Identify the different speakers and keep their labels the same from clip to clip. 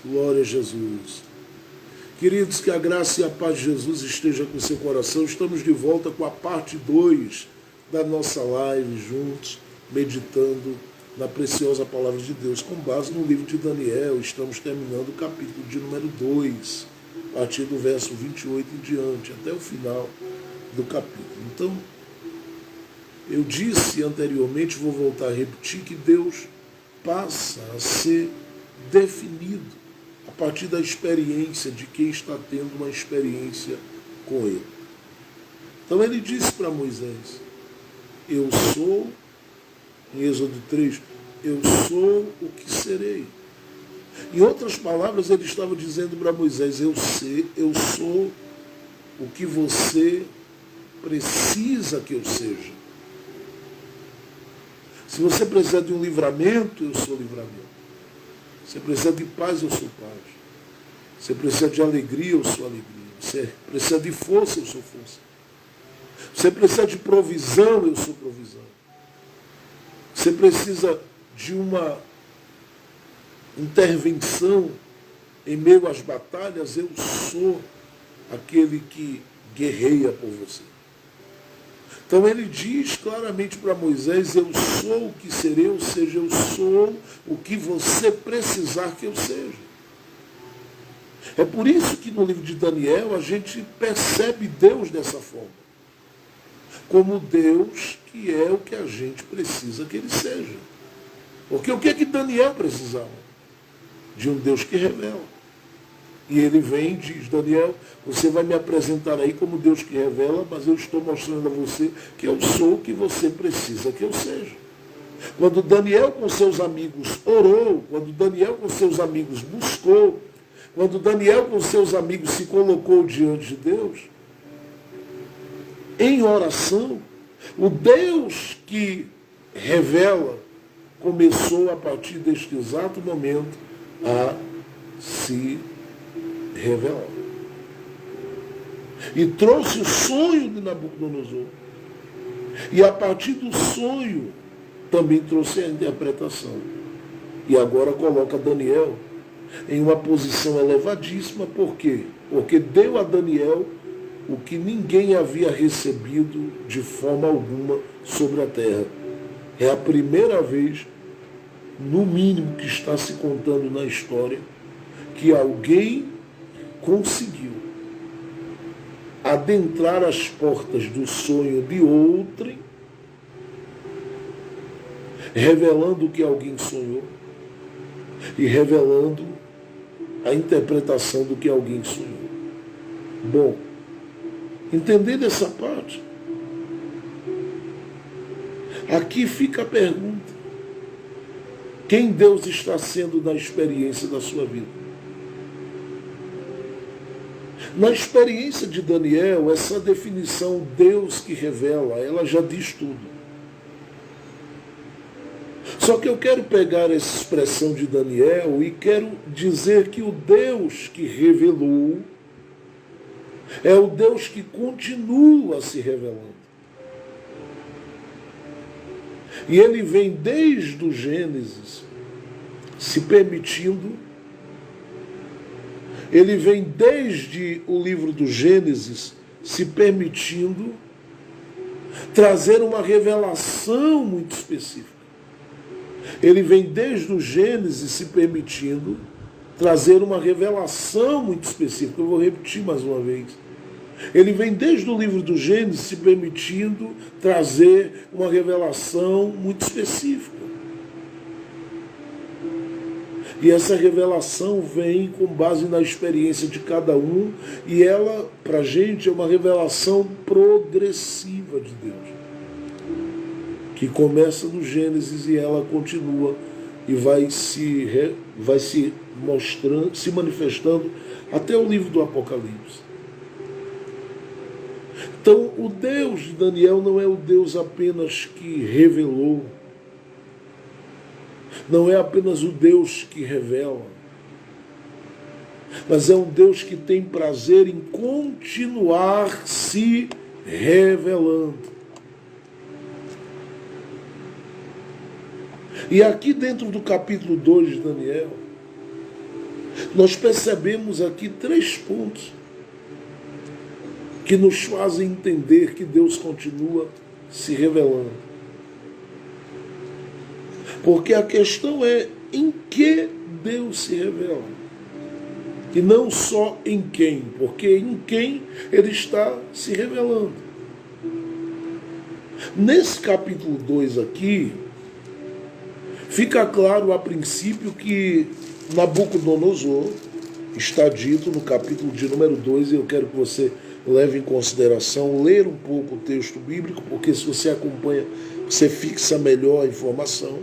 Speaker 1: Glória a Jesus. Queridos, que a graça e a paz de Jesus esteja com o seu coração. Estamos de volta com a parte 2 da nossa live juntos, meditando na preciosa palavra de Deus, com base no livro de Daniel. Estamos terminando o capítulo de número 2, a partir do verso 28 em diante, até o final do capítulo. Então, eu disse anteriormente, vou voltar a repetir, que Deus passa a ser definido a partir da experiência de quem está tendo uma experiência com Ele. Então ele disse para Moisés, eu sou, em Êxodo 3, eu sou o que serei. Em outras palavras, ele estava dizendo para Moisés, eu sou o que você precisa que eu seja. Se você precisa de um livramento, eu sou livramento. Você precisa de paz, eu sou paz. Você precisa de alegria, eu sou alegria. Você precisa de força, eu sou força. Você precisa de provisão, eu sou provisão. Você precisa de uma intervenção em meio às batalhas, eu sou aquele que guerreia por você. Então ele diz claramente para Moisés, eu sou o que serei, ou seja, eu sou o que você precisar que eu seja. É por isso que no livro de Daniel a gente percebe Deus dessa forma. Como Deus que é o que a gente precisa que ele seja. Porque o que é que Daniel precisava? De um Deus que revela. E ele vem e diz, Daniel, você vai me apresentar aí como Deus que revela, mas eu estou mostrando a você que eu sou o que você precisa que eu seja. Quando Daniel com seus amigos orou, quando Daniel com seus amigos buscou, quando Daniel com seus amigos se colocou diante de Deus, em oração, o Deus que revela começou a partir deste exato momento a se revelar. E trouxe o sonho de Nabucodonosor. E a partir do sonho também trouxe a interpretação. E agora coloca Daniel em uma posição elevadíssima. Por quê? Porque deu a Daniel o que ninguém havia recebido de forma alguma sobre a terra. É a primeira vez, no mínimo que está se contando na história, que alguém conseguiu adentrar as portas do sonho de outrem, revelando o que alguém sonhou e revelando a interpretação do que alguém sonhou. Bom, entendendo essa parte, aqui fica a pergunta: quem Deus está sendo na experiência da sua vida? Na experiência de Daniel, essa definição, Deus que revela, ela já diz tudo. Só que eu quero pegar essa expressão de Daniel e quero dizer que o Deus que revelou é o Deus que continua se revelando. E ele vem desde o Gênesis se permitindo. Ele vem desde o livro do Gênesis se permitindo trazer uma revelação muito específica. Ele vem desde o Gênesis se permitindo trazer uma revelação muito específica. Eu vou repetir mais uma vez. Ele vem desde o livro do Gênesis se permitindo trazer uma revelação muito específica. E essa revelação vem com base na experiência de cada um, e ela, para a gente, é uma revelação progressiva de Deus, que começa no Gênesis e ela continua e vai se mostrando, se manifestando até o livro do Apocalipse. Então, o Deus de Daniel não é o Deus apenas que revelou, não é apenas o Deus que revela, mas é um Deus que tem prazer em continuar se revelando. E aqui dentro do capítulo 2 de Daniel, Nós percebemos aqui 3 pontos que nos fazem entender que Deus continua se revelando. Porque a questão é em que Deus se revela. E não só em quem, porque em quem Ele está se revelando. Nesse capítulo 2 aqui, fica claro a princípio que Nabucodonosor, está dito no capítulo de número 2, e eu quero que você leve em consideração, ler um pouco o texto bíblico, porque se você acompanha, você fixa melhor a informação.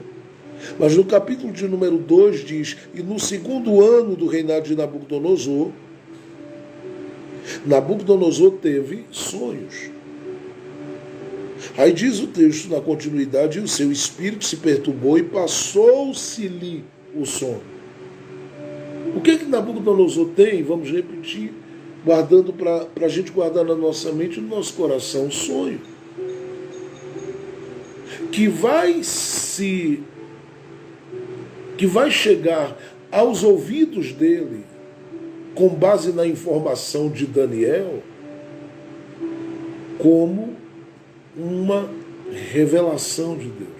Speaker 1: Mas no capítulo de número 2 diz: e no 2º ano do reinado de Nabucodonosor, Nabucodonosor teve sonhos. Aí diz o texto na continuidade: e o seu espírito se perturbou e passou-se-lhe o sono. O que Nabucodonosor tem? Vamos repetir, guardando para a gente guardar na nossa mente e no nosso coração, um sonho que vai chegar aos ouvidos dele, com base na informação de Daniel, como uma revelação de Deus.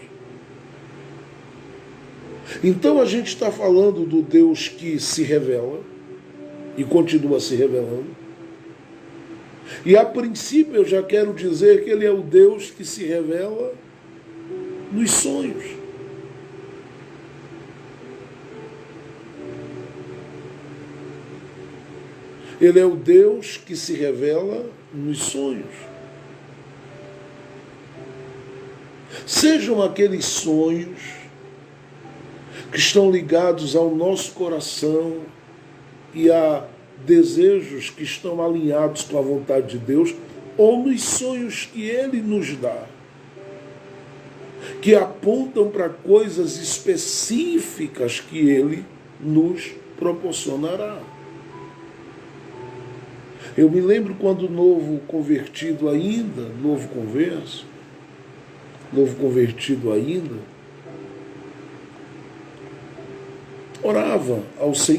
Speaker 1: Então a gente está falando do Deus que se revela e continua se revelando. E a princípio eu já quero dizer que Ele é o Deus que se revela nos sonhos. Ele é o Deus que se revela nos sonhos. Sejam aqueles sonhos que estão ligados ao nosso coração e a desejos que estão alinhados com a vontade de Deus, ou nos sonhos que Ele nos dá, que apontam para coisas específicas que Ele nos proporcionará. Eu me lembro quando novo convertido ainda,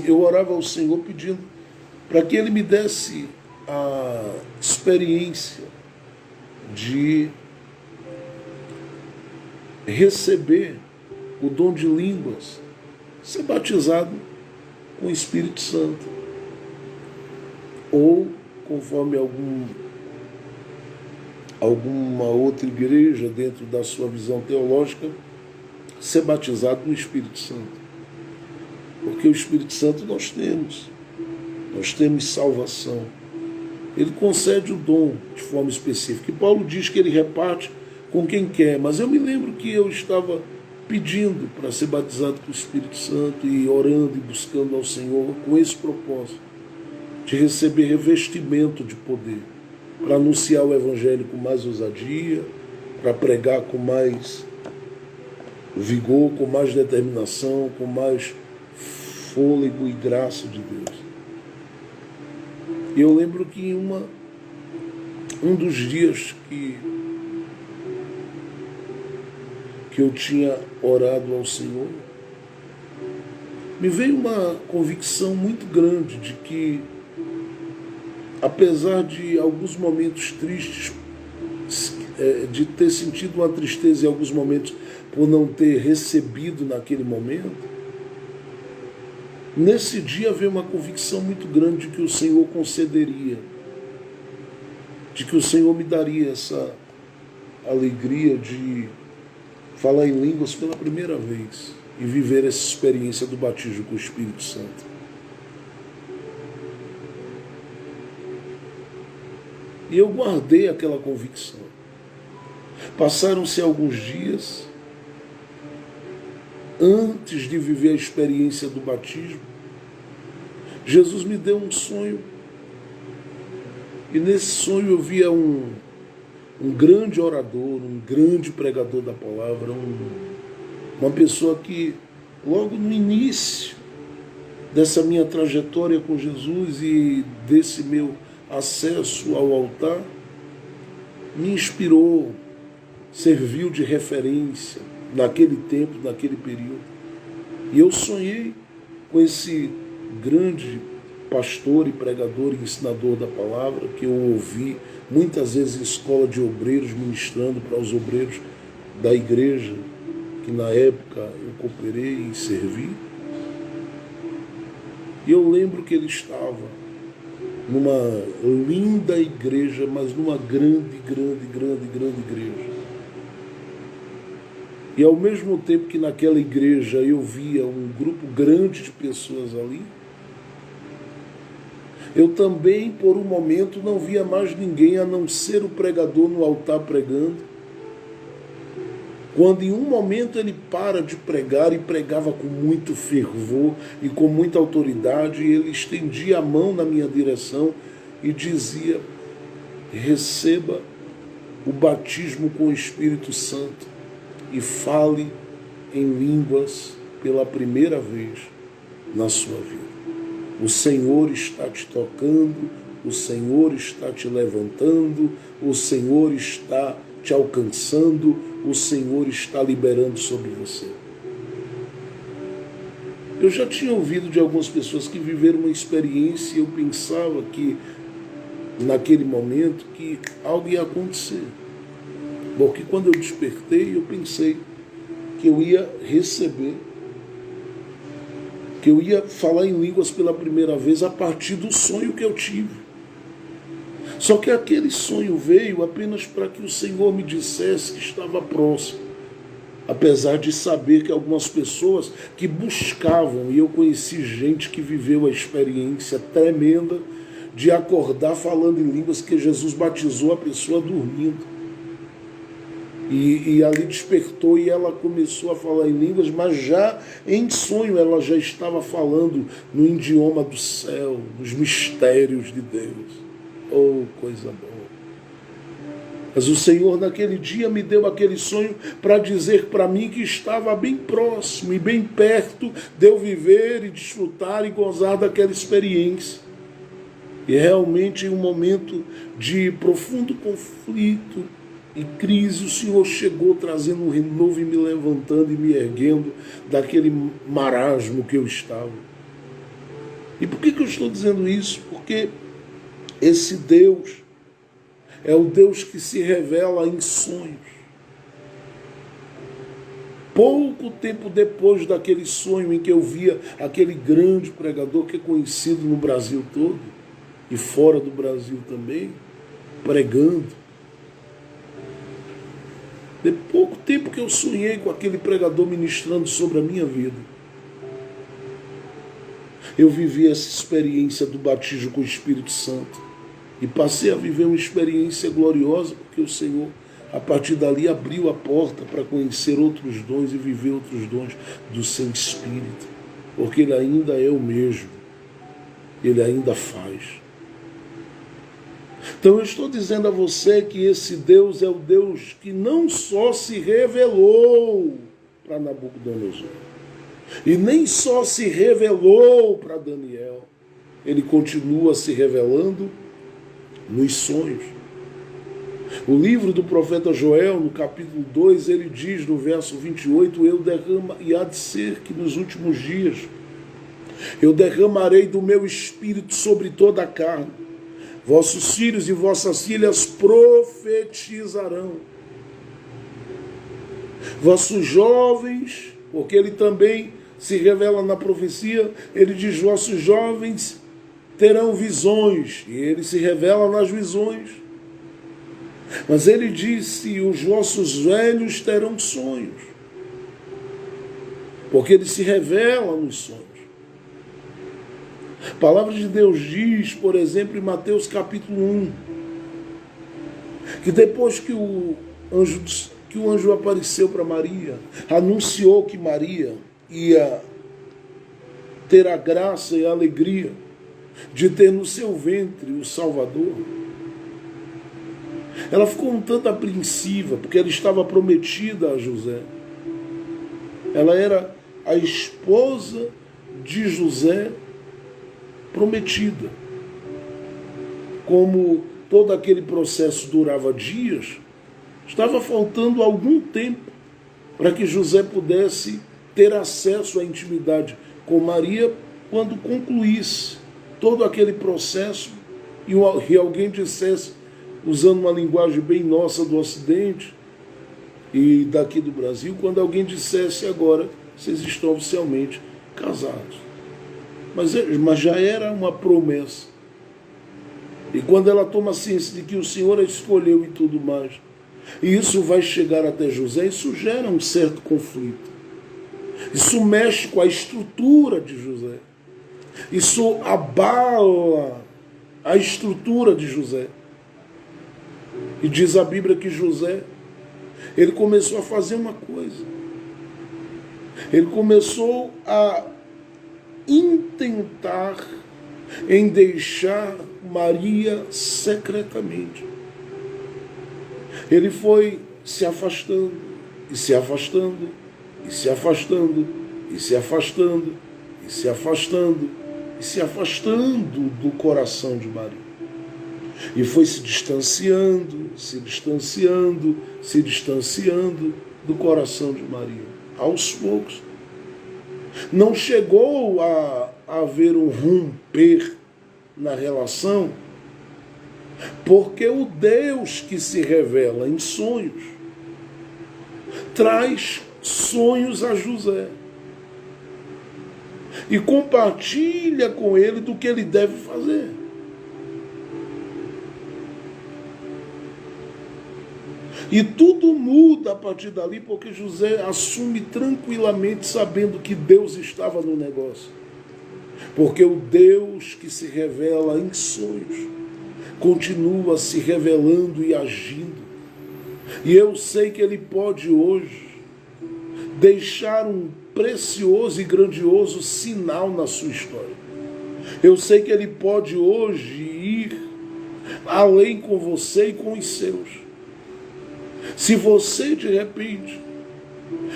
Speaker 1: eu orava ao Senhor pedindo para que Ele me desse a experiência de receber o dom de línguas, ser batizado com o Espírito Santo, ou conforme alguma outra igreja dentro da sua visão teológica, ser batizado no Espírito Santo. Porque o Espírito Santo nós temos salvação. Ele concede o dom de forma específica. E Paulo diz que ele reparte com quem quer, mas eu me lembro que eu estava pedindo para ser batizado com o Espírito Santo e orando e buscando ao Senhor com esse propósito, de receber revestimento de poder, para anunciar o Evangelho com mais ousadia, para pregar com mais vigor, com mais determinação, com mais fôlego e graça de Deus. E eu lembro que um dos dias que eu tinha orado ao Senhor, me veio uma convicção muito grande de que, apesar de alguns momentos tristes, de ter sentido uma tristeza em alguns momentos por não ter recebido naquele momento, nesse dia veio uma convicção muito grande de que o Senhor concederia, de que o Senhor me daria essa alegria de falar em línguas pela primeira vez e viver essa experiência do batismo com o Espírito Santo. E eu guardei aquela convicção. Passaram-se alguns dias antes de viver a experiência do batismo. Jesus me deu um sonho. E nesse sonho eu via um grande orador, um grande pregador da palavra, uma pessoa que logo no início dessa minha trajetória com Jesus e desse meu acesso ao altar, me inspirou, serviu de referência naquele tempo, naquele período. E eu sonhei com esse grande pastor e pregador e ensinador da palavra, que eu ouvi muitas vezes em escola de obreiros, ministrando para os obreiros da igreja, que na época eu cooperei e servi. E eu lembro que ele estava numa linda igreja, mas numa grande igreja. E ao mesmo tempo que naquela igreja eu via um grupo grande de pessoas ali, eu também, por um momento, não via mais ninguém a não ser o pregador no altar pregando. Quando em um momento ele para de pregar e pregava com muito fervor e com muita autoridade, ele estendia a mão na minha direção e dizia: receba o batismo com o Espírito Santo e fale em línguas pela primeira vez na sua vida. O Senhor está te tocando, o Senhor está te levantando, o Senhor está te alcançando, o Senhor está liberando sobre você. Eu já tinha ouvido de algumas pessoas que viveram uma experiência e eu pensava que, naquele momento, que algo ia acontecer. Porque quando eu despertei, eu pensei que eu ia receber, que eu ia falar em línguas pela primeira vez a partir do sonho que eu tive. Só que aquele sonho veio apenas para que o Senhor me dissesse que estava próximo. Apesar de saber que algumas pessoas que buscavam, e eu conheci gente que viveu a experiência tremenda de acordar falando em línguas, que Jesus batizou a pessoa dormindo. E ali despertou e ela começou a falar em línguas, mas já em sonho ela já estava falando no idioma do céu, nos mistérios de Deus. Oh, coisa boa. Mas o Senhor naquele dia me deu aquele sonho para dizer para mim que estava bem próximo e bem perto de eu viver e desfrutar e gozar daquela experiência. E realmente em um momento de profundo conflito e crise, o Senhor chegou trazendo um renovo e me levantando e me erguendo daquele marasmo que eu estava. E por que eu estou dizendo isso? Porque esse Deus é o Deus que se revela em sonhos. Pouco tempo depois daquele sonho em que eu via aquele grande pregador que é conhecido no Brasil todo e fora do Brasil também, pregando, de pouco tempo que eu sonhei com aquele pregador ministrando sobre a minha vida, eu vivi essa experiência do batismo com o Espírito Santo e passei a viver uma experiência gloriosa, porque o Senhor, a partir dali, abriu a porta para conhecer outros dons e viver outros dons do seu Espírito, porque Ele ainda é o mesmo, Ele ainda faz. Então eu estou dizendo a você que esse Deus é o Deus que não só se revelou para Nabucodonosor, e nem só se revelou para Daniel, Ele continua se revelando nos sonhos. O livro do profeta Joel, no capítulo 2, ele diz no verso 28, eu derramo, e há de ser que nos últimos dias eu derramarei do meu espírito sobre toda a carne. Vossos filhos e vossas filhas profetizarão. Vossos jovens, porque ele também se revela na profecia, ele diz, vossos jovens terão visões, e ele se revela nas visões. Mas ele disse, os vossos velhos terão sonhos, porque ele se revela nos sonhos. A palavra de Deus diz, por exemplo, em Mateus capítulo 1, que depois que o anjo apareceu para Maria, anunciou que Maria ia ter a graça e a alegria de ter no seu ventre o Salvador, ela ficou um tanto apreensiva, porque ela estava prometida a José. Ela era a esposa de José prometida. Como todo aquele processo durava dias, estava faltando algum tempo para que José pudesse ter acesso à intimidade com Maria quando concluísse todo aquele processo e alguém dissesse, usando uma linguagem bem nossa do Ocidente e daqui do Brasil, quando alguém dissesse agora, vocês estão oficialmente casados. Mas já era uma promessa. E quando ela toma ciência de que o Senhor a escolheu e tudo mais, e isso vai chegar até José, isso gera um certo conflito. Isso mexe com a estrutura de José. Isso abala a estrutura de José. E diz a Bíblia que José, ele começou a fazer uma coisa. Ele começou a intentar em deixar Maria secretamente. Ele foi se afastando, e se afastando, e se afastando, e se afastando, e se afastando, e se afastando do coração de Maria. E foi se distanciando, se distanciando, se distanciando do coração de Maria. Aos poucos. Não chegou a haver um romper na relação, porque o Deus que se revela em sonhos traz sonhos a José e compartilha com ele do que ele deve fazer. E tudo muda a partir dali, porque José assume tranquilamente, sabendo que Deus estava no negócio. Porque o Deus que se revela em sonhos continua se revelando e agindo. E eu sei que Ele pode hoje deixar um precioso e grandioso sinal na sua história. Eu sei que Ele pode hoje ir além com você e com os seus. Se você, de repente,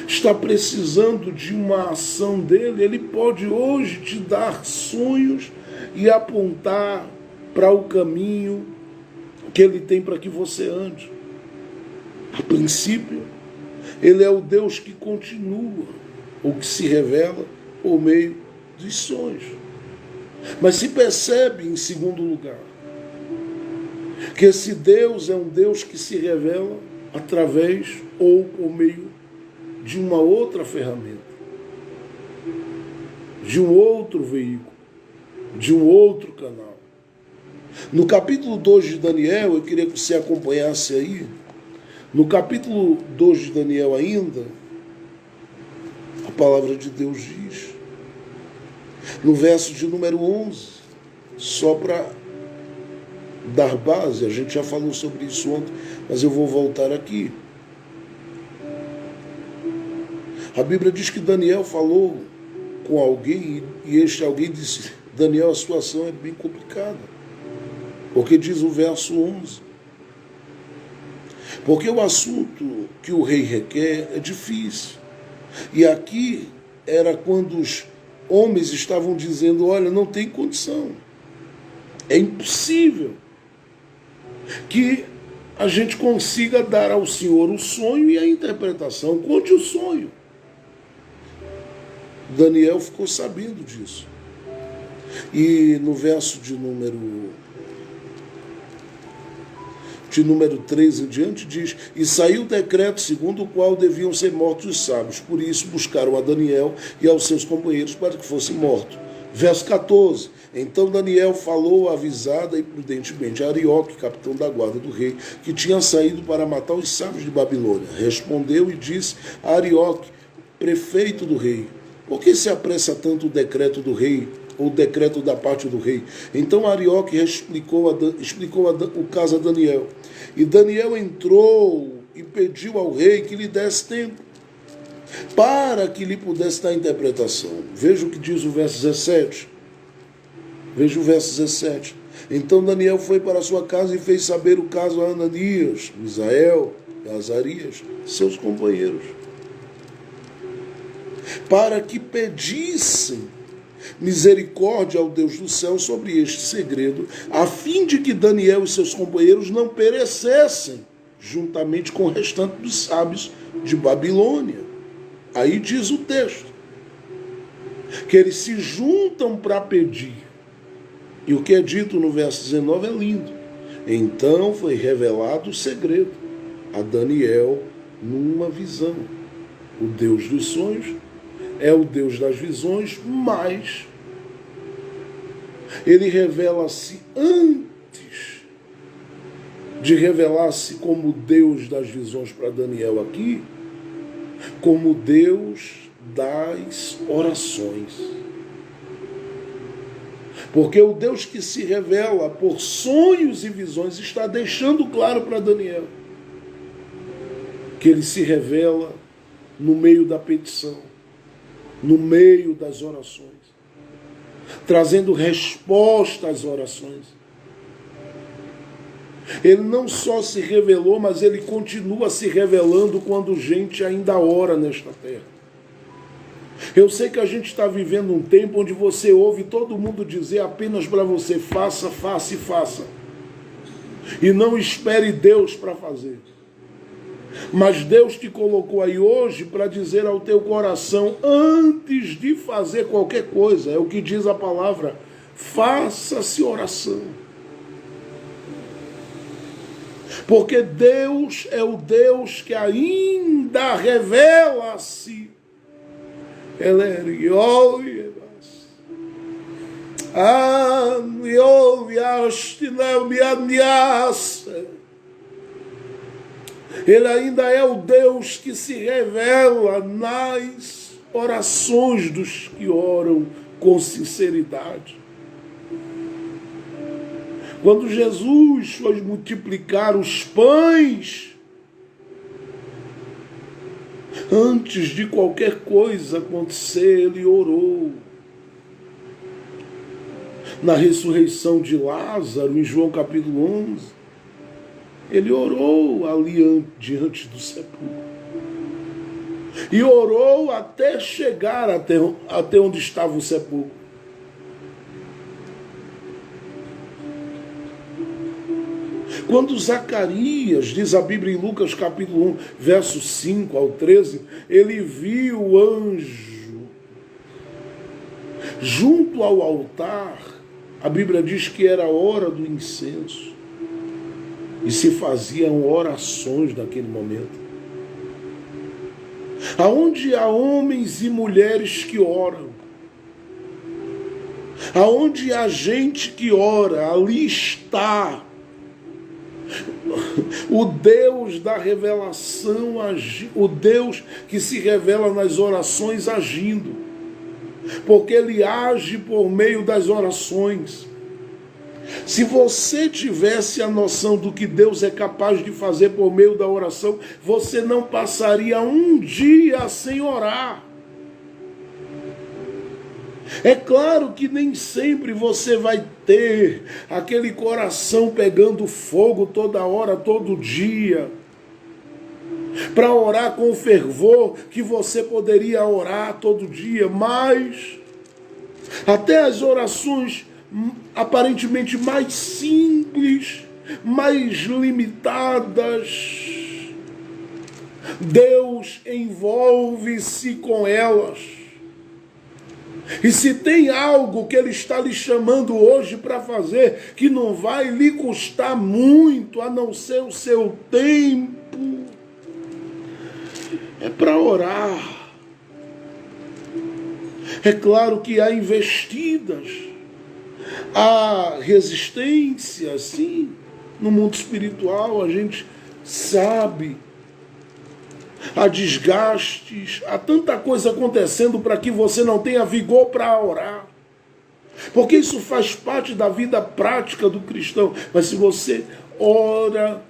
Speaker 1: está precisando de uma ação dele, ele pode hoje te dar sonhos e apontar para o caminho que ele tem para que você ande. A princípio, ele é o Deus que continua, ou que se revela por meio dos sonhos. Mas se percebe, em segundo lugar, que esse Deus é um Deus que se revela através ou por meio de uma outra ferramenta, de um outro veículo, de um outro canal. No capítulo 2 de Daniel, eu queria que você acompanhasse aí, no capítulo 2 de Daniel ainda, a palavra de Deus diz, no verso de número 11, só para dar base, a gente já falou sobre isso ontem, mas eu vou voltar aqui. A Bíblia diz que Daniel falou com alguém e este alguém disse, Daniel, a situação é bem complicada. Porque diz o verso 11. Porque o assunto que o rei requer é difícil. E aqui era quando os homens estavam dizendo, olha, não tem condição. É impossível que a gente consiga dar ao Senhor o sonho e a interpretação. Conte o sonho. Daniel ficou sabendo disso. E no verso de número 3 em diante diz, e saiu o decreto segundo o qual deviam ser mortos os sábios. Por isso buscaram a Daniel e aos seus companheiros para que fossem mortos. Verso 14. Então Daniel falou avisada e prudentemente a Arioque, capitão da guarda do rei, que tinha saído para matar os sábios de Babilônia. Respondeu e disse a Arioque, prefeito do rei, por que se apressa tanto o decreto do rei, ou o decreto da parte do rei? Então Arioque explicou o caso a Daniel. E Daniel entrou e pediu ao rei que lhe desse tempo, para que lhe pudesse dar interpretação. Veja o que diz o verso 17. Veja o verso 17. Então Daniel foi para sua casa e fez saber o caso a Ananias, Misael e Azarias, seus companheiros, para que pedissem misericórdia ao Deus do céu sobre este segredo, a fim de que Daniel e seus companheiros não perecessem, juntamente com o restante dos sábios de Babilônia. Aí diz o texto. que eles se juntam para pedir. E o que é dito no verso 19 é lindo. Então foi revelado o segredo a Daniel numa visão. O Deus dos sonhos é o Deus das visões, mas ele revela-se antes de revelar-se como Deus das visões para Daniel aqui, como Deus das orações. Porque o Deus que se revela por sonhos e visões está deixando claro para Daniel que ele se revela no meio da petição, no meio das orações, trazendo resposta às orações. Ele não só se revelou, mas ele continua se revelando quando gente ainda ora nesta terra. Eu sei que a gente está vivendo um tempo onde você ouve todo mundo dizer apenas para você: faça, faça e faça. E não espere Deus para fazer. Mas Deus te colocou aí hoje para dizer ao teu coração, antes de fazer qualquer coisa, é o que diz a palavra: faça-se oração. Porque Deus é o Deus que ainda revela-se. Ele ainda é o Deus que se revela nas orações dos que oram com sinceridade. Quando Jesus foi multiplicar os pães, antes de qualquer coisa acontecer, ele orou. Na ressurreição de Lázaro, em João capítulo 11, ele orou ali diante do sepulcro. E orou até chegar até onde estava o sepulcro. Quando Zacarias, diz a Bíblia em Lucas capítulo 1, versos 5 ao 13, ele viu o anjo junto ao altar. A Bíblia diz que era a hora do incenso. E se faziam orações naquele momento. Aonde há homens e mulheres que oram, aonde há gente que ora, ali está o Deus da revelação, o Deus que se revela nas orações agindo, porque ele age por meio das orações. Se você tivesse a noção do que Deus é capaz de fazer por meio da oração, você não passaria um dia sem orar. É claro que nem sempre você vai ter aquele coração pegando fogo toda hora, todo dia, para orar com o fervor que você poderia orar todo dia, mas até as orações aparentemente mais simples, mais limitadas, Deus envolve-se com elas. E se tem algo que Ele está lhe chamando hoje para fazer, que não vai lhe custar muito, a não ser o seu tempo, é para orar. É claro que há investidas, há resistência, sim, no mundo espiritual, a gente sabe. Há desgastes, há tanta coisa acontecendo para que você não tenha vigor para orar. Porque isso faz parte da vida prática do cristão. Mas se você ora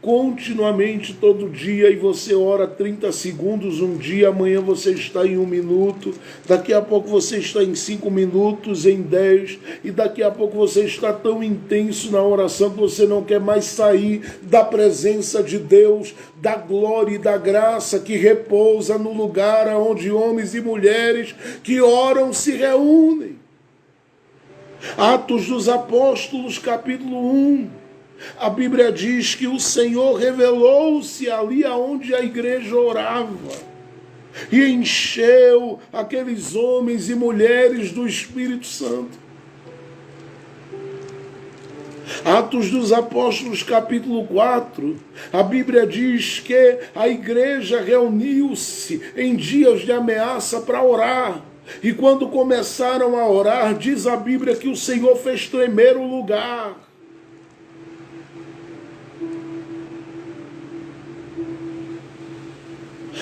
Speaker 1: continuamente, todo dia, e você ora 30 segundos um dia, amanhã você está em 1 minuto, daqui a pouco você está em 5 minutos, em 10, e daqui a pouco você está tão intenso na oração que você não quer mais sair da presença de Deus, da glória e da graça que repousa no lugar onde homens e mulheres que oram se reúnem. Atos dos Apóstolos, capítulo 1. A Bíblia diz que o Senhor revelou-se ali aonde a igreja orava. e encheu aqueles homens e mulheres do Espírito Santo. Atos dos Apóstolos, capítulo 4, a Bíblia diz que a igreja reuniu-se em dias de ameaça para orar. E quando começaram a orar, diz a Bíblia que o Senhor fez tremer o lugar.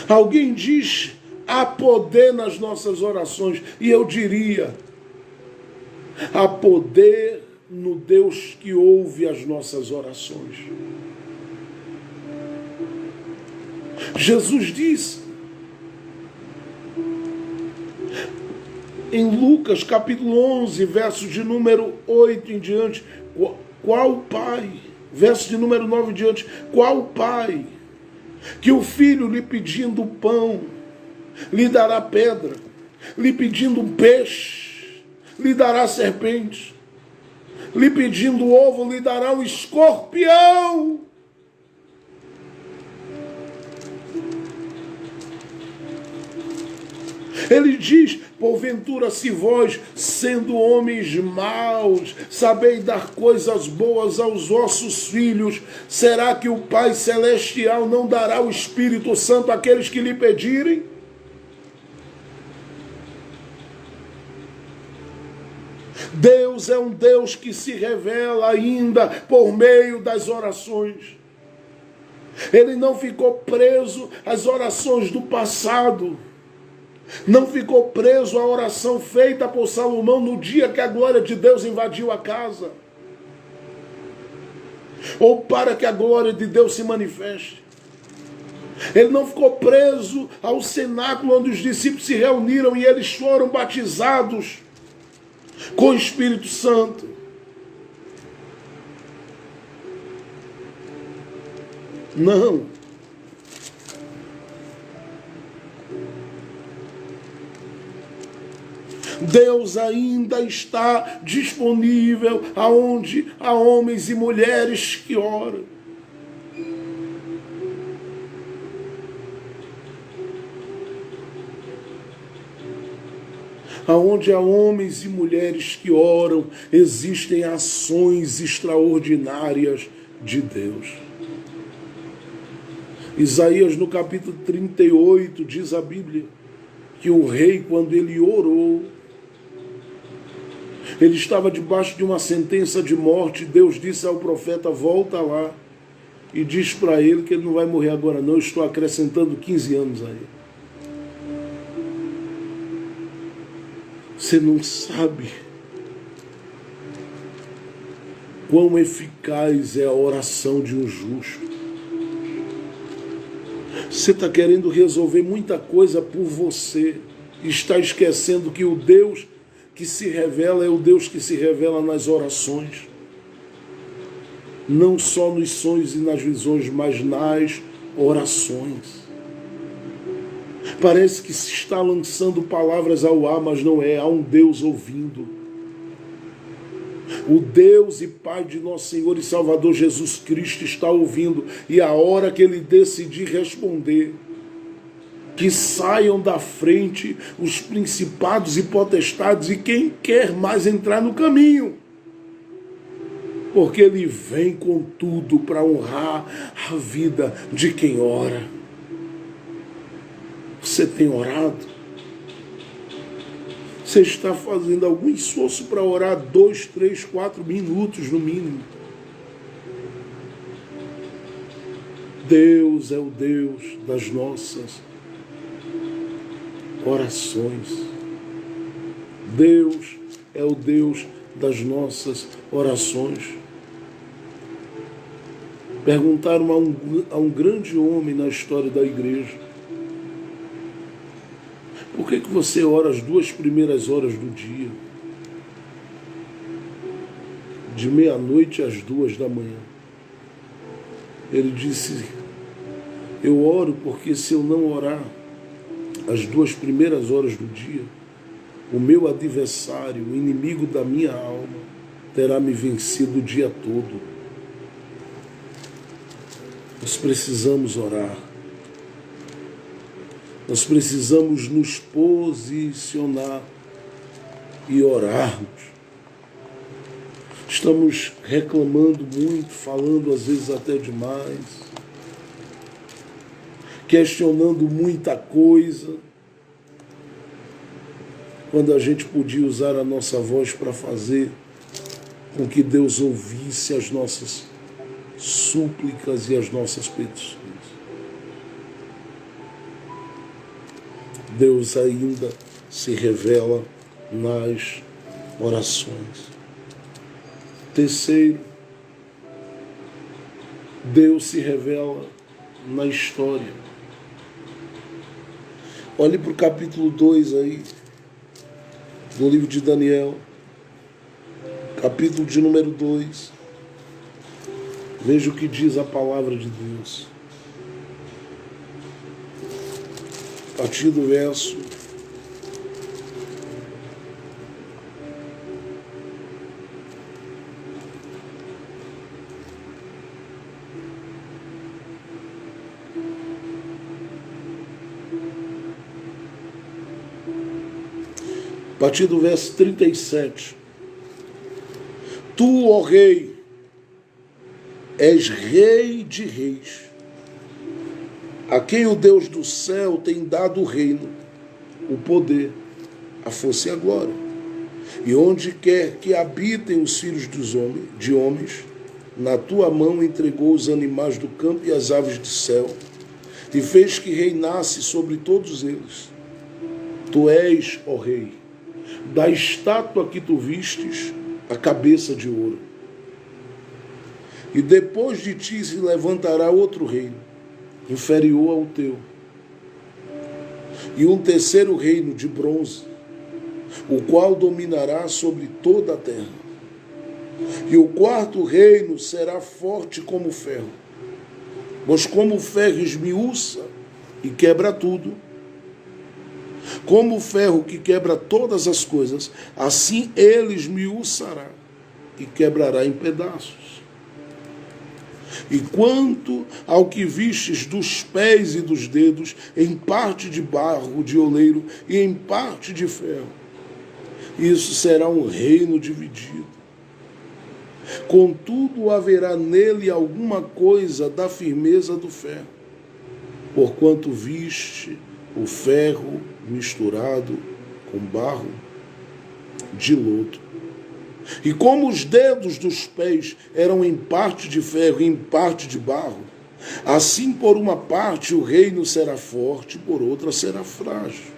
Speaker 1: Alguém diz, há poder nas nossas orações. E eu diria, há poder no Deus que ouve as nossas orações. Jesus disse, em Lucas capítulo 11, versos de número 8 em diante, qual pai, verso de número 9 em diante, qual pai que o filho lhe pedindo pão, lhe dará pedra, lhe pedindo peixe, lhe dará serpente, lhe pedindo ovo, lhe dará um escorpião? Ele diz, porventura se vós, sendo homens maus, sabeis dar coisas boas aos vossos filhos, será que o Pai Celestial não dará o Espírito Santo àqueles que lhe pedirem? Deus é um Deus que se revela ainda por meio das orações. Ele não ficou preso às orações do passado. Não ficou preso à oração feita por Salomão no dia que a glória de Deus invadiu a casa. Ou para que a glória de Deus se manifeste. Ele não ficou preso ao cenáculo onde os discípulos se reuniram e eles foram batizados com o Espírito Santo. Não. Deus ainda está disponível aonde há homens e mulheres que oram. Aonde há homens e mulheres que oram, existem ações extraordinárias de Deus. Isaías, no capítulo 38, diz a Bíblia que o rei, quando ele orou, ele estava debaixo de uma sentença de morte. Deus disse ao profeta, volta lá e diz para ele que ele não vai morrer agora não, eu estou acrescentando 15 anos a ele. Você não sabe quão eficaz é a oração de um justo. Você está querendo resolver muita coisa por você, está esquecendo que o Deus que se revela é o Deus que se revela nas orações. Não só nos sonhos e nas visões, mas nas orações. Parece que se está lançando palavras ao ar, mas não é, há um Deus ouvindo. O Deus e Pai de nosso Senhor e Salvador Jesus Cristo está ouvindo, e a hora que Ele decidir responder, que saiam da frente os principados e potestades e quem quer mais entrar no caminho. Porque Ele vem com tudo para honrar a vida de quem ora. Você tem orado? Você está fazendo algum esforço para orar 2, 3, 4 minutos no mínimo? Deus é o Deus das nossas orações. Deus é o Deus das nossas orações. Perguntaram a um grande homem na história da igreja: por que você ora as 2 primeiras horas do dia? De meia-noite às 2 da manhã. Ele disse: eu oro porque se eu não orar as 2 primeiras horas do dia, o meu adversário, o inimigo da minha alma, terá me vencido o dia todo. Nós precisamos orar. Nós precisamos nos posicionar e orarmos. Estamos reclamando muito, falando às vezes até demais, questionando muita coisa, quando a gente podia usar a nossa voz para fazer com que Deus ouvisse as nossas súplicas e as nossas petições. Deus ainda se revela nas orações. Terceiro, Deus se revela na história. Olhe para o capítulo 2 aí, do livro de Daniel, capítulo de número 2. Veja o que diz a palavra de Deus. A partir do verso 37. Tu, ó Rei, és Rei de reis, a quem o Deus do céu tem dado o reino, o poder, a força e a glória. E onde quer que habitem os filhos de homens, na tua mão entregou os animais do campo e as aves do céu, e fez que reinasse sobre todos eles. Tu és, ó Rei, da estátua que tu vistes, a cabeça de ouro. E depois de ti se levantará outro reino, inferior ao teu, e um terceiro reino de bronze, o qual dominará sobre toda a terra. E o quarto reino será forte como o ferro, pois como o ferro esmiuça e quebra tudo, como o ferro que quebra todas as coisas, assim ele esmiuçará e quebrará em pedaços. E quanto ao que vistes dos pés e dos dedos, em parte de barro de oleiro e em parte de ferro, isso será um reino dividido. Contudo, haverá nele alguma coisa da firmeza do ferro, porquanto viste o ferro misturado com barro de lodo. E como os dedos dos pés eram em parte de ferro e em parte de barro, assim por uma parte o reino será forte, por outra será frágil.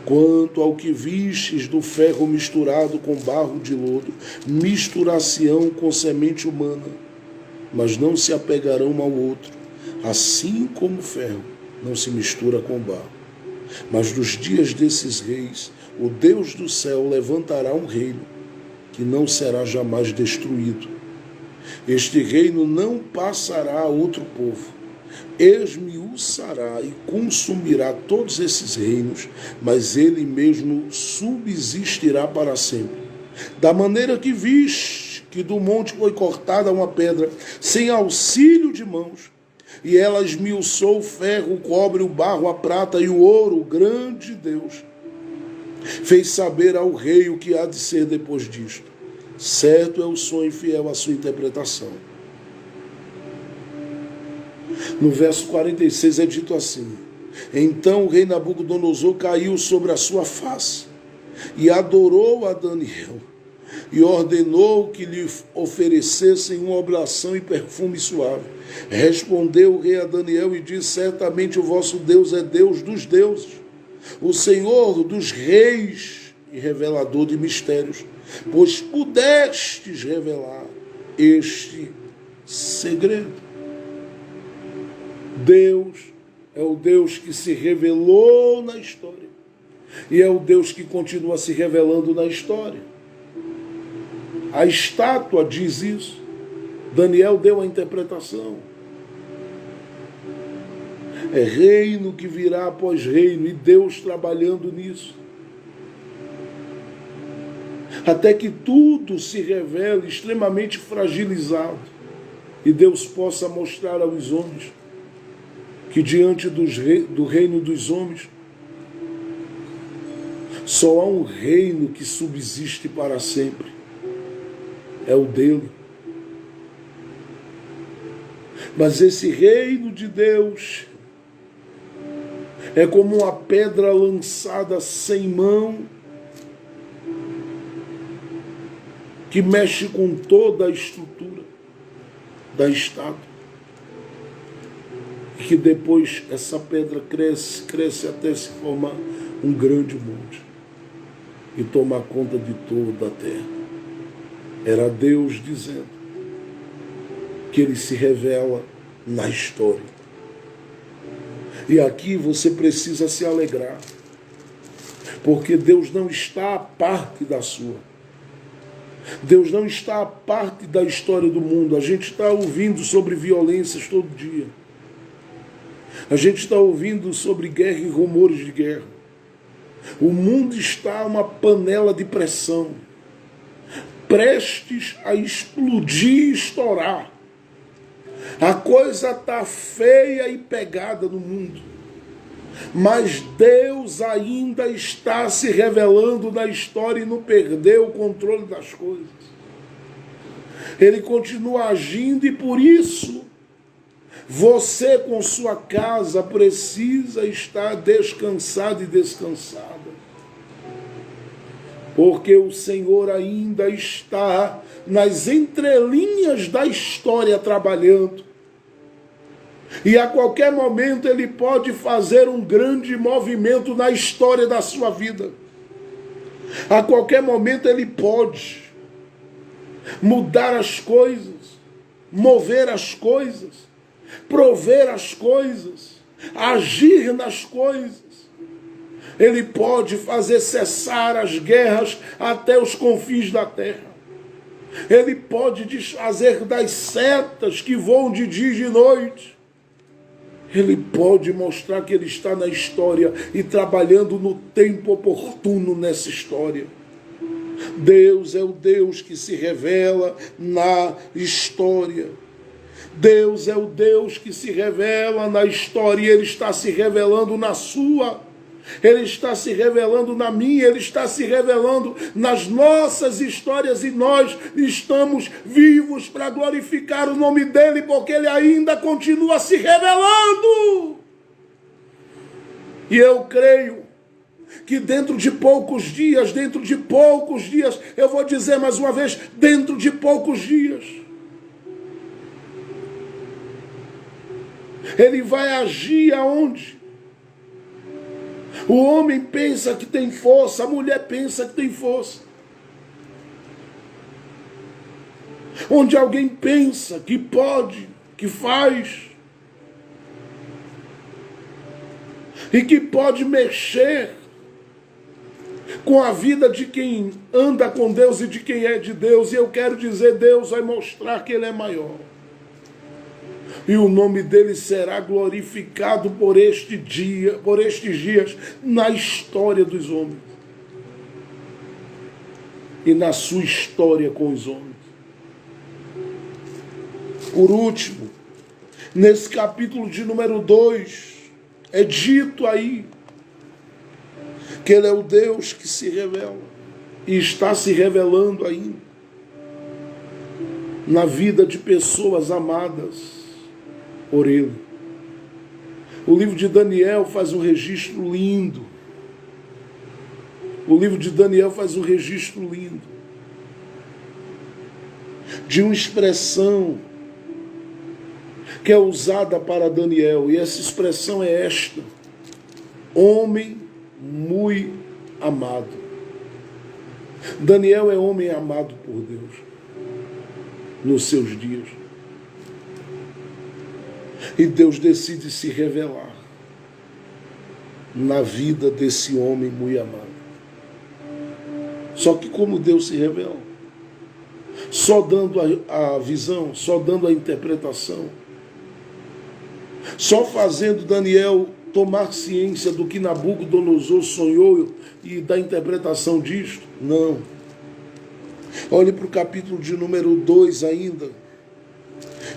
Speaker 1: Quanto ao que vistes do ferro misturado com barro de lodo, misturar-se-ão com semente humana, mas não se apegarão um ao outro, assim como o ferro não se mistura com barro. Mas nos dias desses reis, o Deus do céu levantará um reino que não será jamais destruído. Este reino não passará a outro povo. Esmiuçará e consumirá todos esses reinos, mas ele mesmo subsistirá para sempre. Da maneira que viste que do monte foi cortada uma pedra, sem auxílio de mãos, e ela esmiuçou o ferro, o cobre, o barro, a prata e o ouro, o grande Deus fez saber ao rei o que há de ser depois disto. Certo é o sonho fiel à sua interpretação. No verso 46 é dito assim: então o rei Nabucodonosor caiu sobre a sua face e adorou a Daniel e ordenou que lhe oferecessem uma oblação e perfume suave. Respondeu o rei a Daniel e disse: certamente o vosso Deus é Deus dos deuses, o Senhor dos reis e revelador de mistérios, pois pudestes revelar este segredo. Deus é o Deus que se revelou na história e é o Deus que continua se revelando na história. A estátua diz isso. Daniel deu a interpretação. É reino que virá após reino e Deus trabalhando nisso. Até que tudo se revele extremamente fragilizado e Deus possa mostrar aos homens que diante do reino dos homens, só há um reino que subsiste para sempre. É o dele. Mas esse reino de Deus é como uma pedra lançada sem mão, que mexe com toda a estrutura da estátua. E que depois essa pedra cresce até se formar um grande monte e tomar conta de toda a terra. Era Deus dizendo que Ele se revela na história. E aqui você precisa se alegrar, porque Deus não está à parte da sua. Deus não está à parte da história do mundo. A gente está ouvindo sobre violências todo dia. A gente está ouvindo sobre guerra e rumores de guerra. O mundo está uma panela de pressão, prestes a explodir e estourar. A coisa está feia e pegada no mundo. Mas Deus ainda está se revelando na história e não perdeu o controle das coisas. Ele continua agindo e por isso você com sua casa precisa estar descansado e descansada. Porque o Senhor ainda está nas entrelinhas da história trabalhando. E a qualquer momento Ele pode fazer um grande movimento na história da sua vida. A qualquer momento Ele pode mudar as coisas, mover as coisas, prover as coisas, agir nas coisas. Ele pode fazer cessar as guerras até os confins da terra. Ele pode desfazer das setas que voam de dia e de noite. Ele pode mostrar que Ele está na história e trabalhando no tempo oportuno nessa história. Deus é o Deus que se revela na história. Deus é o Deus que se revela na história e Ele está se revelando na sua. Ele está se revelando na minha, Ele está se revelando nas nossas histórias e nós estamos vivos para glorificar o nome dEle, porque Ele ainda continua se revelando. E eu creio que dentro de poucos dias, eu vou dizer mais uma vez, dentro de poucos dias, Ele vai agir aonde? O homem pensa que tem força, a mulher pensa que tem força. Onde alguém pensa que pode, que faz, e que pode mexer com a vida de quem anda com Deus e de quem é de Deus. E eu quero dizer, Deus vai mostrar que Ele é maior. E o nome dEle será glorificado por estes dias, na história dos homens. E na sua história com os homens. Por último, nesse capítulo de número 2, é dito aí que Ele é o Deus que se revela. E está se revelando ainda na vida de pessoas amadas por Ele. O livro de Daniel faz um registro lindo. O livro de Daniel faz um registro lindo de uma expressão que é usada para Daniel. E essa expressão é esta: homem muito amado. Daniel é homem amado por Deus nos seus dias. E Deus decide se revelar na vida desse homem muito amado. Só que como Deus se revela? Só dando a visão, só dando a interpretação, só fazendo Daniel tomar ciência do que Nabucodonosor sonhou e da interpretação disto? Não. Olhe para o capítulo de número 2 ainda.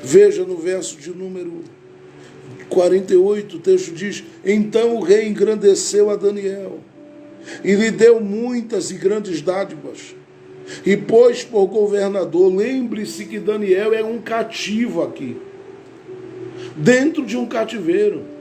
Speaker 1: Veja no verso de número 48, o texto diz: então o rei engrandeceu a Daniel e lhe deu muitas e grandes dádivas, e pôs por governador. Lembre-se que Daniel é um cativo aqui, dentro de um cativeiro.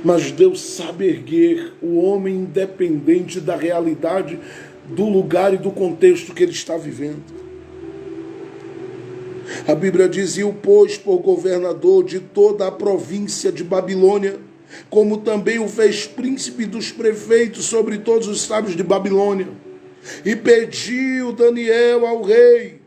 Speaker 1: Mas Deus sabe erguer o homem independente da realidade, do lugar e do contexto que ele está vivendo. A Bíblia diz: e o pôs por governador de toda a província de Babilônia, como também o fez príncipe dos prefeitos sobre todos os sábios de Babilônia. E pediu Daniel ao rei,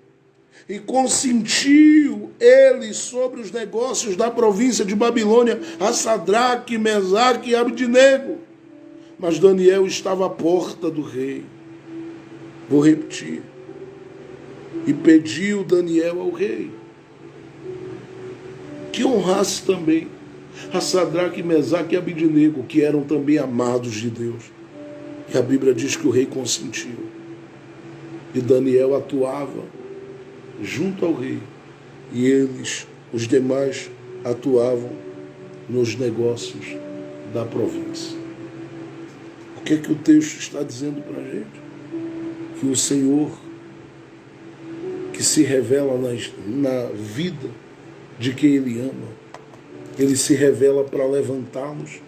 Speaker 1: e consentiu ele sobre os negócios da província de Babilônia a Sadraque, Mesaque e Abdenego. Mas Daniel estava à porta do rei. Vou repetir. E pediu Daniel ao rei que honrasse também a Sadraque, Mesaque e Abdenego, que eram também amados de Deus. E a Bíblia diz que o rei consentiu. E Daniel atuava junto ao rei, e eles, os demais, atuavam nos negócios da província. O que é que o texto está dizendo para a gente? Que o Senhor, que se revela na vida de quem Ele ama, Ele se revela para levantá-los,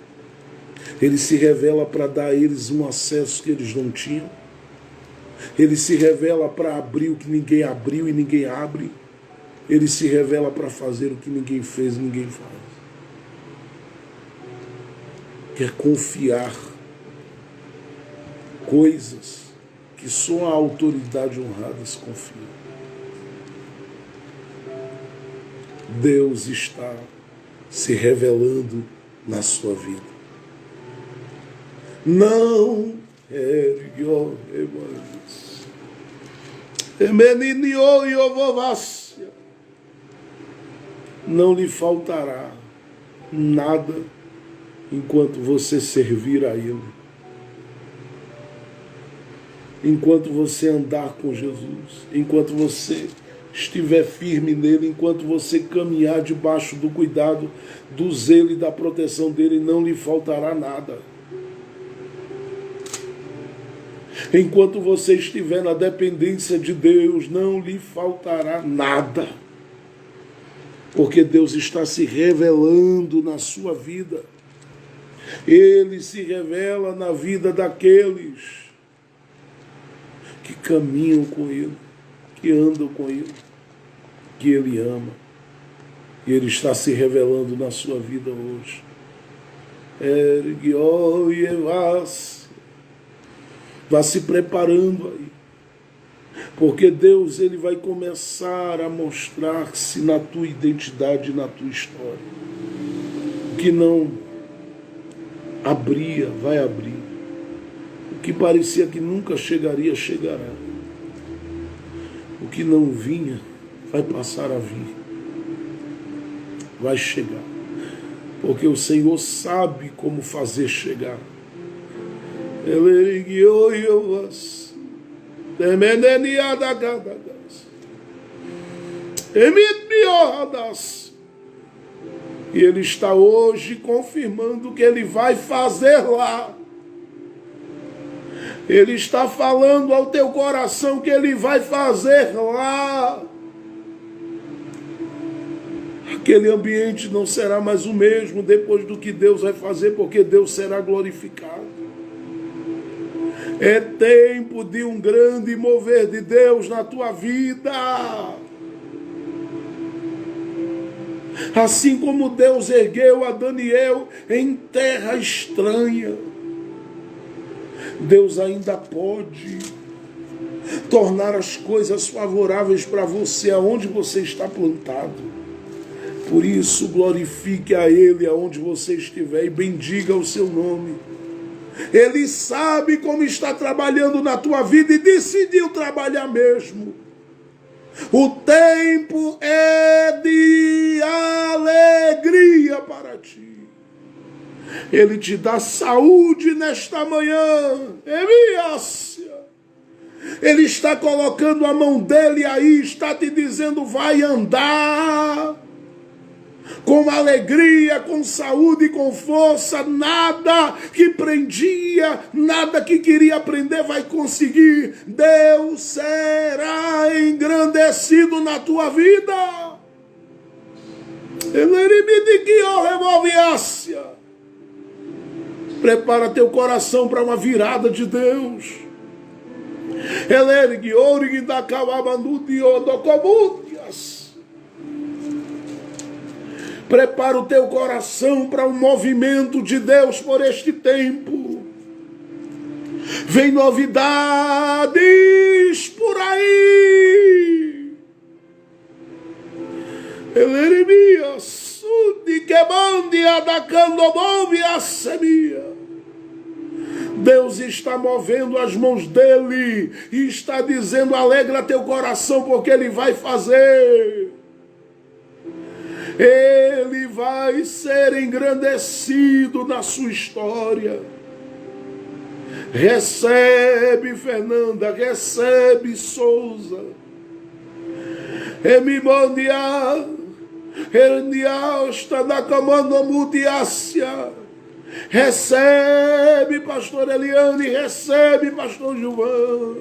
Speaker 1: Ele se revela para dar a eles um acesso que eles não tinham, Ele se revela para abrir o que ninguém abriu e ninguém abre. Ele se revela para fazer o que ninguém fez e ninguém faz. Quer confiar coisas que só a autoridade honrada se confia. Deus está se revelando na sua vida. Não ergueu evangelhos. Emeniniou e ovovácia. Não lhe faltará nada enquanto você servir a Ele. Enquanto você andar com Jesus, enquanto você estiver firme nele, enquanto você caminhar debaixo do cuidado, do zelo e da proteção dele, não lhe faltará nada. Enquanto você estiver na dependência de Deus, não lhe faltará nada. Porque Deus está se revelando na sua vida. Ele se revela na vida daqueles que caminham com Ele, que andam com Ele, que Ele ama. E Ele está se revelando na sua vida hoje. Vá se preparando aí. Porque Deus, Ele vai começar a mostrar-se na tua identidade, na tua história. O que não abria, vai abrir. O que parecia que nunca chegaria, chegará. O que não vinha, vai passar a vir. Vai chegar. Porque o Senhor sabe como fazer chegar. Ele guiou e eu vas. E Ele está hoje confirmando que Ele vai fazer lá. Ele está falando ao teu coração que Ele vai fazer lá. Aquele ambiente não será mais o mesmo depois do que Deus vai fazer, porque Deus será glorificado. É tempo de um grande mover de Deus na tua vida. Assim como Deus ergueu a Daniel em terra estranha, Deus ainda pode tornar as coisas favoráveis para você aonde você está plantado. Por isso, glorifique a Ele aonde você estiver e bendiga o seu nome. Ele sabe como está trabalhando na tua vida e decidiu trabalhar mesmo. O tempo é de alegria para ti. Ele te dá saúde nesta manhã. Ele está colocando a mão dele aí, está te dizendo, vai andar com alegria, com saúde, com força. Nada que prendia, nada que queria aprender vai conseguir. Deus será engrandecido na tua vida. Prepara teu coração para uma virada de Deus. Prepara o teu coração para um movimento de Deus por este tempo. Vem novidades por aí. Deus está movendo as mãos dele e está dizendo, alegra teu coração, porque ele vai fazer. Ele vai ser engrandecido na sua história. Recebe, Fernanda, recebe, Souza. Emimondia, Hernia, está na comando Mudiácia. Recebe, pastor Eliane, recebe, pastor Gilvan.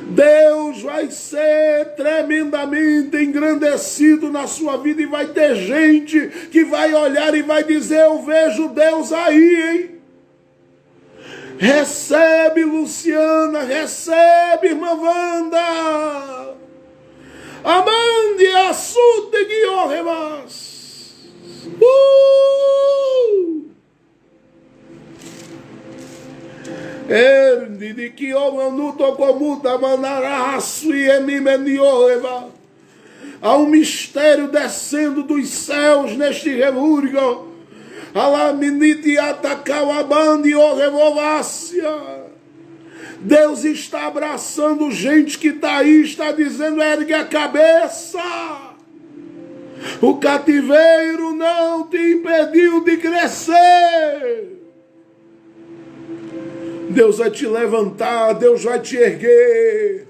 Speaker 1: Deus vai ser tremendamente engrandecido na sua vida e vai ter gente que vai olhar e vai dizer, eu vejo Deus aí, hein? Recebe, Luciana, recebe, irmã Wanda. Amande assunte guiorremas. De que há um mistério descendo dos céus neste remúrgo. Deus está abraçando gente que está aí, está dizendo, ergue a cabeça. O cativeiro não te impediu de crescer. Deus vai te levantar, Deus vai te erguer,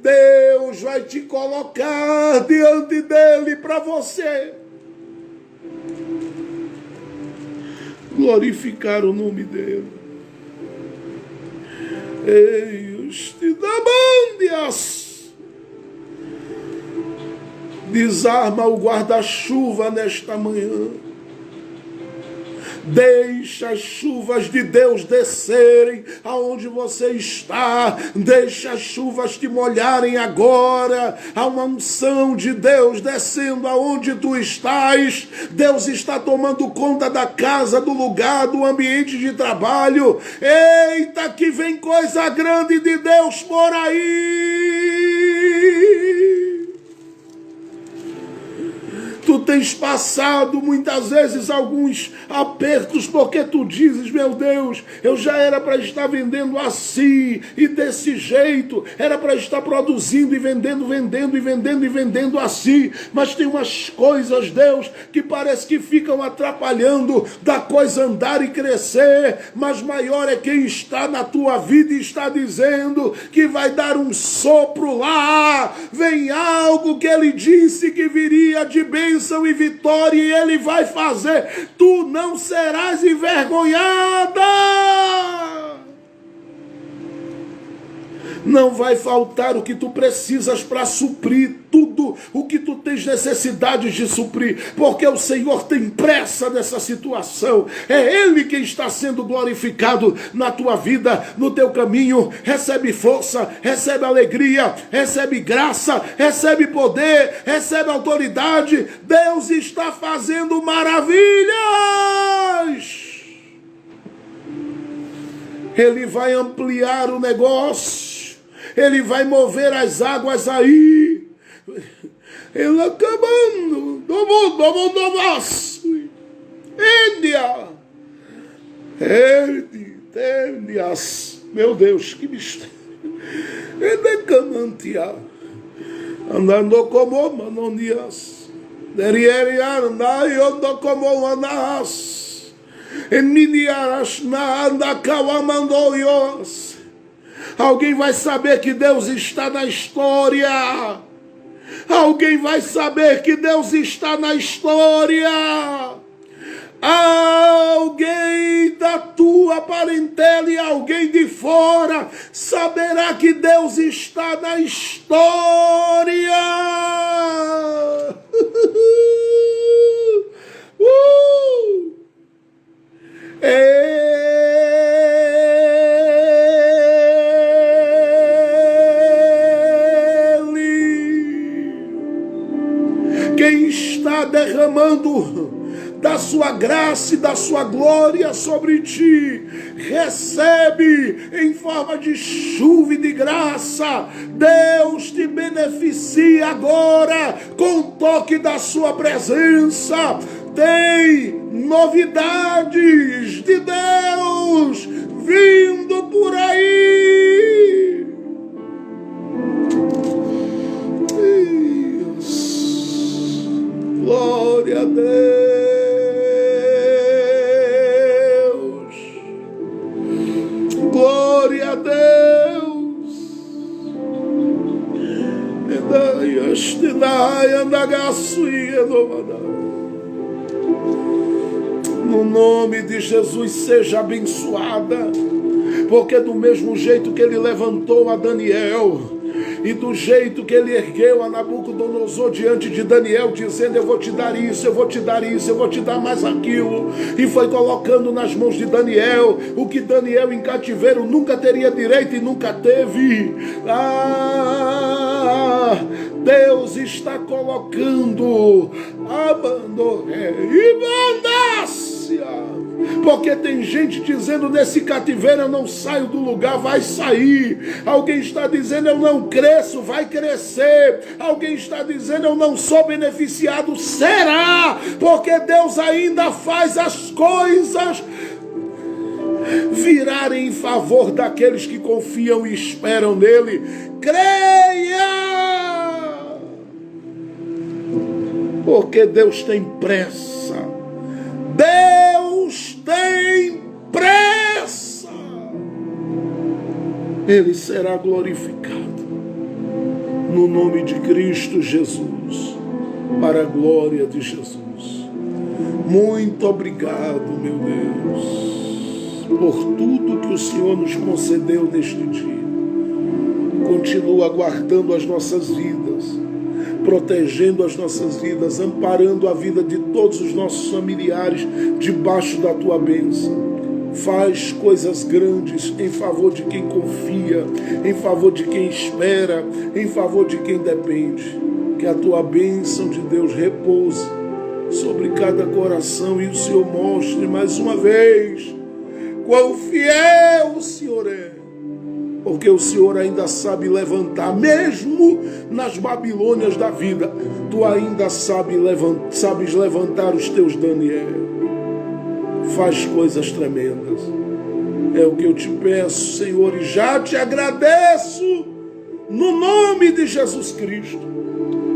Speaker 1: Deus vai te colocar diante dele para você glorificar o nome dele. Eios te damandias. Desarma o guarda-chuva nesta manhã. Deixa as chuvas de Deus descerem aonde você está. Deixa as chuvas te molharem agora. Há uma unção de Deus descendo aonde tu estás. Deus está tomando conta da casa, do lugar, do ambiente de trabalho. Eita, que vem coisa grande de Deus por aí. Tu tens passado muitas vezes alguns apertos, porque tu dizes, meu Deus, eu já era para estar vendendo assim e desse jeito, era para estar produzindo e vendendo assim, mas tem umas coisas, Deus, que parece que ficam atrapalhando da coisa andar e crescer, mas maior é quem está na tua vida e está dizendo que vai dar um sopro lá, vem algo que ele disse que viria de bênção e vitória, e ele vai fazer. Tu não serás envergonhada. Não vai faltar o que tu precisas para suprir tudo o que tu tens necessidades de suprir, porque o Senhor tem pressa nessa situação. É Ele quem está sendo glorificado na tua vida, no teu caminho. Recebe força, recebe alegria, recebe graça, recebe poder, recebe autoridade. Deus está fazendo maravilhas. Ele vai ampliar o negócio. Ele vai mover as águas aí. Ele acabando. Do mundo vasso. Índia. Endias. Meu Deus, que mistério. Edecamantia. Andando como manonias. Derieriar andai ando como anas. Alguém vai saber que Deus está na história. Alguém vai saber que Deus está na história. Alguém da tua parentela e alguém de fora saberá que Deus está na história. Quem está derramando da sua graça e da sua glória sobre ti, recebe em forma de chuva e de graça. Deus te beneficia agora com o toque da sua presença. Tem novidades de Deus vindo por aí. Glória a Deus. Glória a Deus. No nome de Jesus, seja abençoada, porque do mesmo jeito que ele levantou a Daniel, e do jeito que ele ergueu a Nabucodonosor diante de Daniel, dizendo: eu vou te dar isso, eu vou te dar isso, eu vou te dar mais aquilo, e foi colocando nas mãos de Daniel o que Daniel em cativeiro nunca teria direito e nunca teve. Deus está colocando porque tem gente dizendo: nesse cativeiro eu não saio do lugar. Vai sair. Alguém está dizendo: eu não cresço. Vai crescer. Alguém está dizendo: eu não sou beneficiado. Será? Porque Deus ainda faz as coisas virarem em favor daqueles que confiam e esperam nele. Creia! Porque Deus tem pressa. Deus tem pressa. Ele será glorificado no nome de Cristo Jesus, para a glória de Jesus. Muito obrigado, meu Deus, por tudo que o Senhor nos concedeu neste dia. Continua guardando as nossas vidas, protegendo as nossas vidas, amparando a vida de todos os nossos familiares debaixo da tua bênção. Faz coisas grandes em favor de quem confia, em favor de quem espera, em favor de quem depende. Que a tua bênção de Deus repouse sobre cada coração e o Senhor mostre mais uma vez quão fiel o Senhor é. Porque o Senhor ainda sabe levantar, mesmo nas Babilônias da vida, tu ainda sabes levantar os teus Daniel. Faz coisas tremendas. É o que eu te peço, Senhor, e já te agradeço, no nome de Jesus Cristo,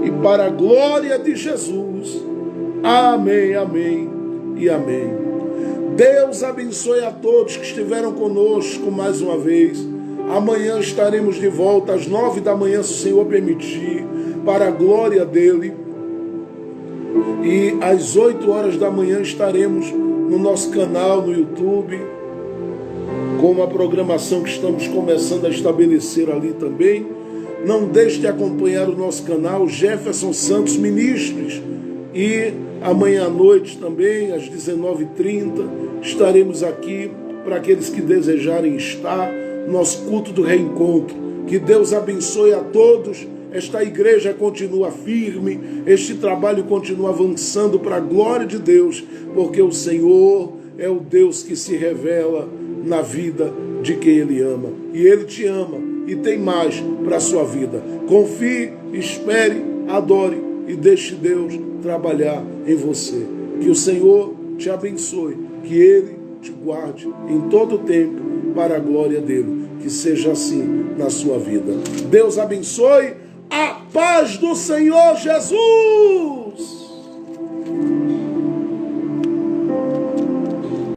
Speaker 1: e para a glória de Jesus. Amém, amém e amém. Deus abençoe a todos que estiveram conosco mais uma vez. Amanhã estaremos de volta às 9 da manhã, se o Senhor permitir, para a glória dele. E às 8 horas da manhã estaremos no nosso canal no YouTube, com uma programação que estamos começando a estabelecer ali também. Não deixe de acompanhar o nosso canal, Jefferson Santos Ministros. E amanhã à noite também, às 19h30, estaremos aqui para aqueles que desejarem estar. Nosso culto do reencontro. Que Deus abençoe a todos. Esta igreja continua firme, este trabalho continua avançando para a glória de Deus, porque o Senhor é o Deus que se revela na vida de quem Ele ama. E Ele te ama e tem mais para a sua vida. Confie, espere, adore e deixe Deus trabalhar em você. Que o Senhor te abençoe, que Ele te guarde em todo o tempo para a glória dele. Que seja assim na sua vida. Deus abençoe. A paz do Senhor Jesus.